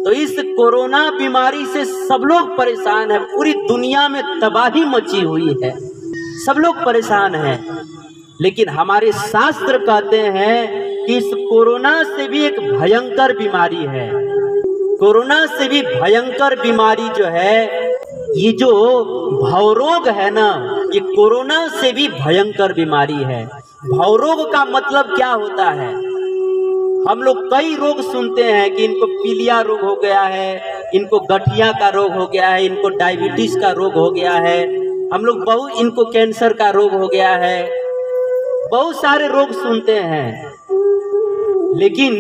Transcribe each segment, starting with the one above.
तो इस कोरोना बीमारी से सब लोग परेशान हैं, पूरी दुनिया में तबाही मची हुई है, सब लोग परेशान हैं। लेकिन हमारे शास्त्र कहते हैं कि इस कोरोना से भी एक भयंकर बीमारी है। कोरोना से भी भयंकर बीमारी जो है, ये जो भवरोग है ना, ये कोरोना से भी भयंकर बीमारी है। भवरोग का मतलब क्या होता है? हम लोग कई रोग सुनते हैं कि इनको पीलिया रोग हो गया है, इनको गठिया का रोग हो गया है, इनको डायबिटीज का रोग हो गया है, हम लोग इनको कैंसर का रोग हो गया है, बहुत सारे रोग सुनते हैं। लेकिन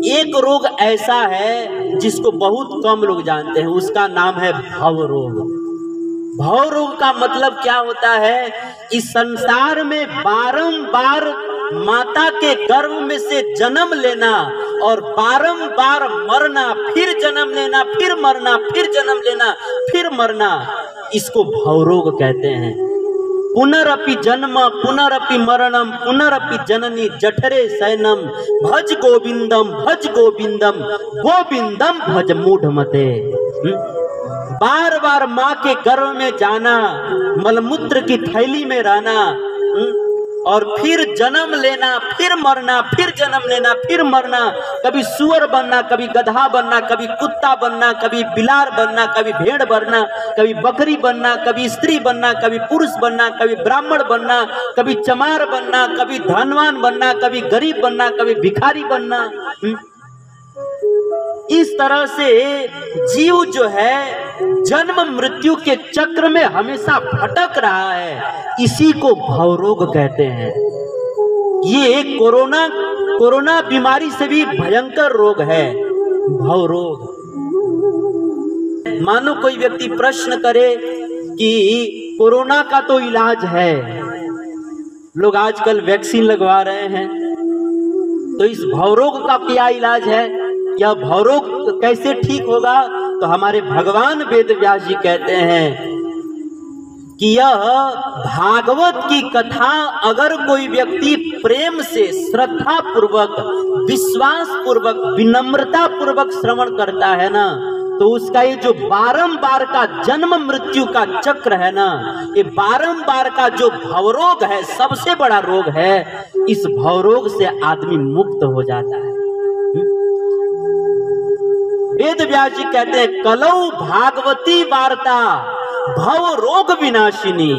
एक रोग ऐसा है जिसको बहुत कम लोग जानते हैं, उसका नाम है भवरोग। भवरोग का मतलब क्या होता है? इस संसार में बारंबार माता के गर्भ में से जन्म लेना और बारंबार मरना, फिर जन्म लेना, फिर मरना, फिर जन्म लेना, फिर मरना, इसको भवरोग कहते हैं। पुनरपि जन्म पुनरपि मरणम पुनरपि जननी जठरे शयनम भज गोविंदम गोविंदम भज मूढ़मते। बार बार माँ के गर्भ में जाना, मलमूत्र की थैली में रहना, और फिर जन्म लेना, फिर मरना, फिर जन्म लेना, फिर मरना, कभी सुअर बनना, कभी गधा बनना, कभी कुत्ता बनना, कभी बिलार बनना, कभी भेड़ बनना, कभी बकरी बनना, कभी स्त्री बनना, कभी पुरुष बनना, कभी ब्राह्मण बनना, कभी चमार बनना, कभी धनवान बनना, कभी गरीब बनना, कभी भिखारी बनना। इस तरह से जीव जो है जन्म मृत्यु के चक्र में हमेशा भटक रहा है, इसी को भवरोग कहते हैं। ये कोरोना बीमारी से भी भयंकर रोग है भवरोग। मानो कोई व्यक्ति प्रश्न करे कि कोरोना का तो इलाज है, लोग आजकल वैक्सीन लगवा रहे हैं, तो इस भवरोग का क्या इलाज है? यह भवरोग कैसे ठीक होगा? तो हमारे भगवान वेद व्यास जी कहते हैं कि यह भागवत की कथा अगर कोई व्यक्ति प्रेम से, श्रद्धा पूर्वक, विश्वास पूर्वक, विनम्रता पूर्वक श्रवण करता है ना, तो उसका ये जो बारंबार का जन्म मृत्यु का चक्र है ना, ये बारंबार का जो भवरोग है, सबसे बड़ा रोग है, इस भवरोग से आदमी मुक्त हो जाता है। वेद व्यास जी कहते हैं कलौ भागवती वार्ता भव रोग विनाशिनी।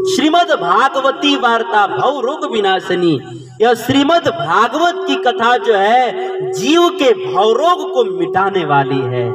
श्रीमद् भागवती वार्ता भव रोग विनाशिनी। यह श्रीमद् भागवत की कथा जो है जीव के भवरोग को मिटाने वाली है।